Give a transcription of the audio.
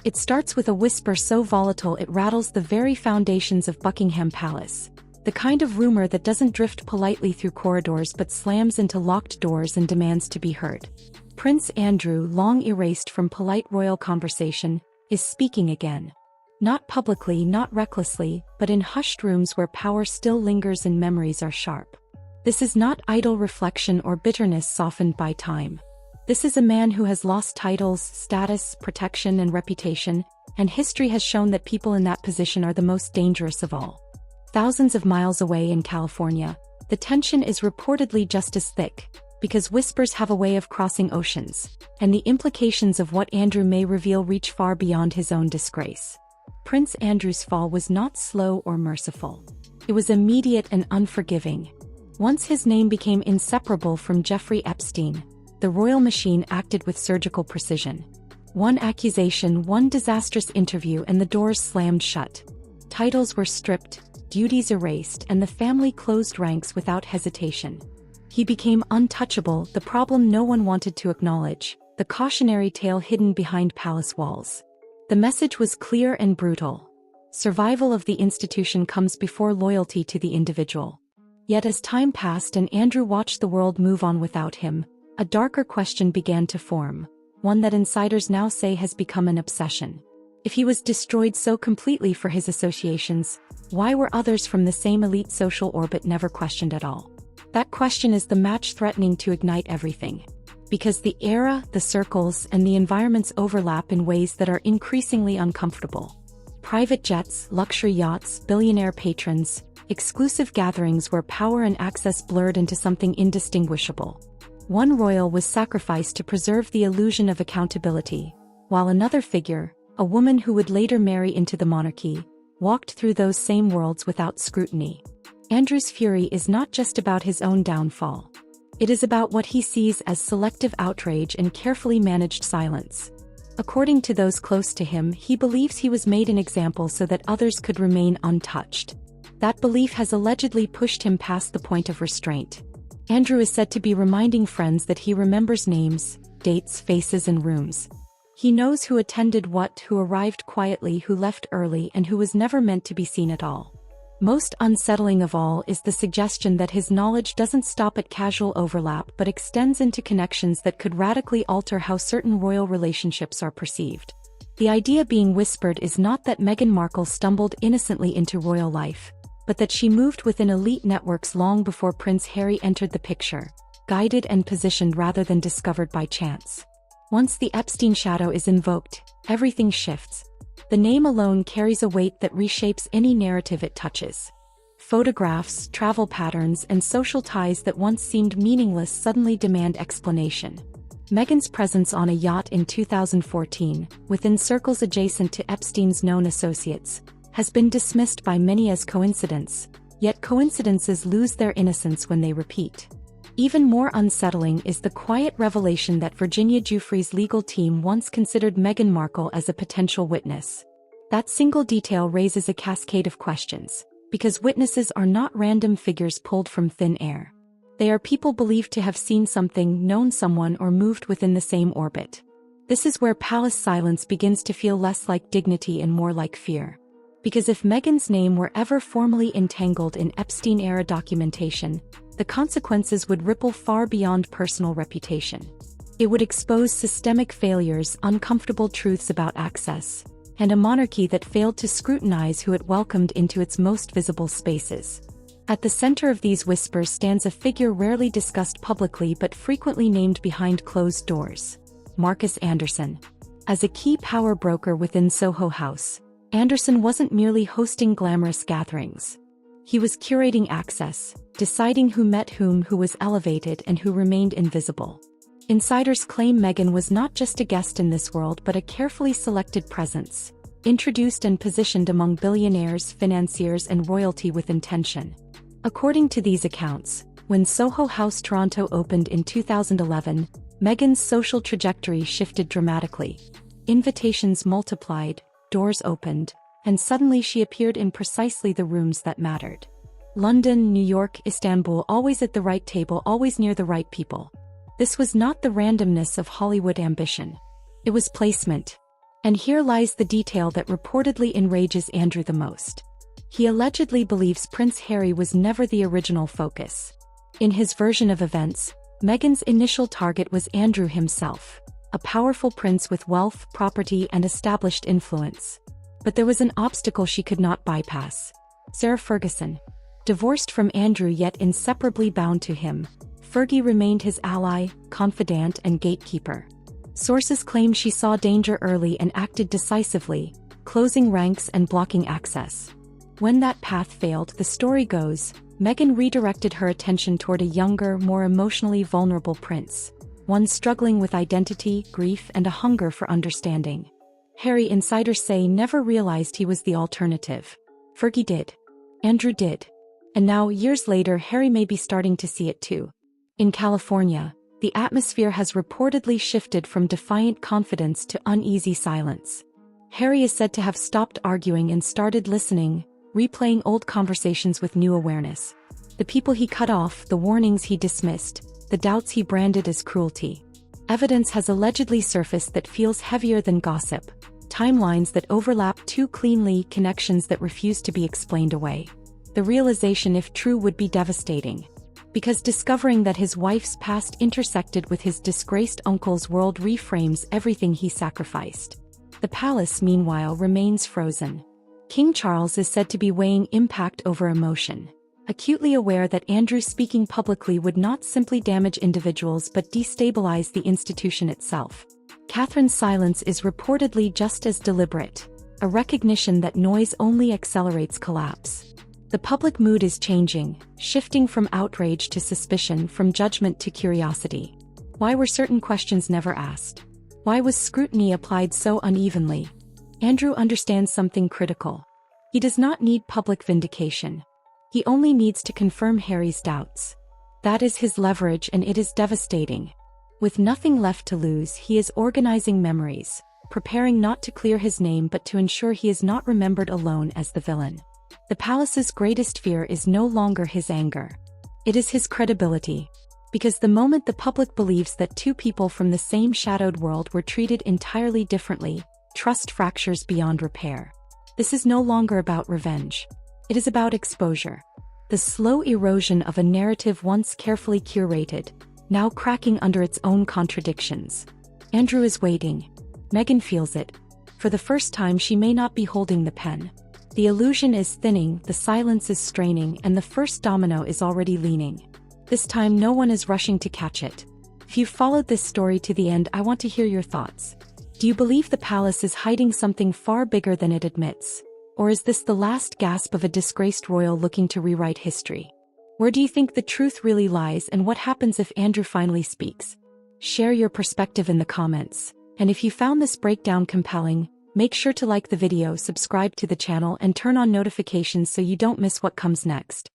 It starts with a whisper so volatile it rattles the very foundations of Buckingham Palace. The kind of rumor that doesn't drift politely through corridors but slams into locked doors and demands to be heard. Prince Andrew, long erased from polite royal conversation, is speaking again. Not publicly, not recklessly, but in hushed rooms where power still lingers and memories are sharp. This is not idle reflection or bitterness softened by time. This is a man who has lost titles, status, protection, and reputation, and history has shown that people in that position are the most dangerous of all. Thousands of miles away in California, the tension is reportedly just as thick, because whispers have a way of crossing oceans, and the implications of what Andrew may reveal reach far beyond his own disgrace. Prince Andrew's fall was not slow or merciful. It was immediate and unforgiving. Once his name became inseparable from Jeffrey Epstein, the royal machine acted with surgical precision. One accusation, one disastrous interview, and the doors slammed shut. Titles were stripped, duties erased, and the family closed ranks without hesitation. He became untouchable, the problem no one wanted to acknowledge, the cautionary tale hidden behind palace walls. The message was clear and brutal. Survival of the institution comes before loyalty to the individual. Yet as time passed and Andrew watched the world move on without him, a darker question began to form, one that insiders now say has become an obsession. If he was destroyed so completely for his associations, why were others from the same elite social orbit never questioned at all? That question is the match threatening to ignite everything. Because the era, the circles, and the environments overlap in ways that are increasingly uncomfortable. Private jets, luxury yachts, billionaire patrons, exclusive gatherings where power and access blurred into something indistinguishable. One royal was sacrificed to preserve the illusion of accountability, while another figure, a woman who would later marry into the monarchy, walked through those same worlds without scrutiny. Andrew's fury is not just about his own downfall. It is about what he sees as selective outrage and carefully managed silence. According to those close to him, he believes he was made an example so that others could remain untouched. That belief has allegedly pushed him past the point of restraint. Andrew is said to be reminding friends that he remembers names, dates, faces, and rooms. He knows who attended what, who arrived quietly, who left early, and who was never meant to be seen at all. Most unsettling of all is the suggestion that his knowledge doesn't stop at casual overlap but extends into connections that could radically alter how certain royal relationships are perceived. The idea being whispered is not that Meghan Markle stumbled innocently into royal life, but that she moved within elite networks long before Prince Harry entered the picture, guided and positioned rather than discovered by chance. Once the Epstein shadow is invoked, everything shifts. The name alone carries a weight that reshapes any narrative it touches. Photographs, travel patterns, and social ties that once seemed meaningless suddenly demand explanation. Meghan's presence on a yacht in 2014, within circles adjacent to Epstein's known associates, has been dismissed by many as coincidence, yet coincidences lose their innocence when they repeat. Even more unsettling is the quiet revelation that Virginia Giuffre's legal team once considered Meghan Markle as a potential witness. That single detail raises a cascade of questions, because witnesses are not random figures pulled from thin air. They are people believed to have seen something, known someone, or moved within the same orbit. This is where palace silence begins to feel less like dignity and more like fear. Because if Meghan's name were ever formally entangled in Epstein-era documentation, the consequences would ripple far beyond personal reputation. It would expose systemic failures, uncomfortable truths about access, and a monarchy that failed to scrutinize who it welcomed into its most visible spaces. At the center of these whispers stands a figure rarely discussed publicly but frequently named behind closed doors: Marcus Anderson. As a key power broker within Soho House, Anderson wasn't merely hosting glamorous gatherings. He was curating access, deciding who met whom, who was elevated and who remained invisible. Insiders claim Meghan was not just a guest in this world but a carefully selected presence, introduced and positioned among billionaires, financiers, and royalty with intention. According to these accounts, when Soho House Toronto opened in 2011, Meghan's social trajectory shifted dramatically. Invitations multiplied, doors opened, and suddenly she appeared in precisely the rooms that mattered. London, New York, Istanbul, always at the right table, always near the right people. This was not the randomness of Hollywood ambition. It was placement. And here lies the detail that reportedly enrages Andrew the most. He allegedly believes Prince Harry was never the original focus. In his version of events, Meghan's initial target was Andrew himself, a powerful prince with wealth, property, and established influence. But there was an obstacle she could not bypass. Sarah Ferguson. Divorced from Andrew yet inseparably bound to him, Fergie remained his ally, confidant, and gatekeeper. Sources claim she saw danger early and acted decisively, closing ranks and blocking access. When that path failed, the story goes, Meghan redirected her attention toward a younger, more emotionally vulnerable prince, one struggling with identity, grief, and a hunger for understanding. Harry, insiders say, never realized he was the alternative. Fergie did. Andrew did. And now, years later, Harry may be starting to see it too. In California, the atmosphere has reportedly shifted from defiant confidence to uneasy silence. Harry is said to have stopped arguing and started listening, replaying old conversations with new awareness. The people he cut off, the warnings he dismissed, the doubts he branded as cruelty. Evidence has allegedly surfaced that feels heavier than gossip, timelines that overlap too cleanly, connections that refuse to be explained away. The realization, if true, would be devastating. Because discovering that his wife's past intersected with his disgraced uncle's world reframes everything he sacrificed. The palace, meanwhile, remains frozen. King Charles is said to be weighing impact over emotion, acutely aware that Andrew speaking publicly would not simply damage individuals but destabilize the institution itself. Catherine's silence is reportedly just as deliberate, a recognition that noise only accelerates collapse. The public mood is changing, shifting from outrage to suspicion, from judgment to curiosity. Why were certain questions never asked? Why was scrutiny applied so unevenly? Andrew understands something critical. He does not need public vindication. He only needs to confirm Harry's doubts. That is his leverage, and it is devastating. With nothing left to lose, he is organizing memories, preparing not to clear his name but to ensure he is not remembered alone as the villain. The palace's greatest fear is no longer his anger. It is his credibility. Because the moment the public believes that two people from the same shadowed world were treated entirely differently, trust fractures beyond repair. This is no longer about revenge. It is about exposure. The slow erosion of a narrative once carefully curated, now cracking under its own contradictions. Andrew is waiting. Meghan feels it. For the first time, she may not be holding the pen. The illusion is thinning, the silence is straining, and the first domino is already leaning. This time no one is rushing to catch it. If you've followed this story to the end, I want to hear your thoughts. Do you believe the palace is hiding something far bigger than it admits? Or is this the last gasp of a disgraced royal looking to rewrite history? Where do you think the truth really lies, and what happens if Andrew finally speaks? Share your perspective in the comments. And if you found this breakdown compelling, make sure to like the video, subscribe to the channel, and turn on notifications so you don't miss what comes next.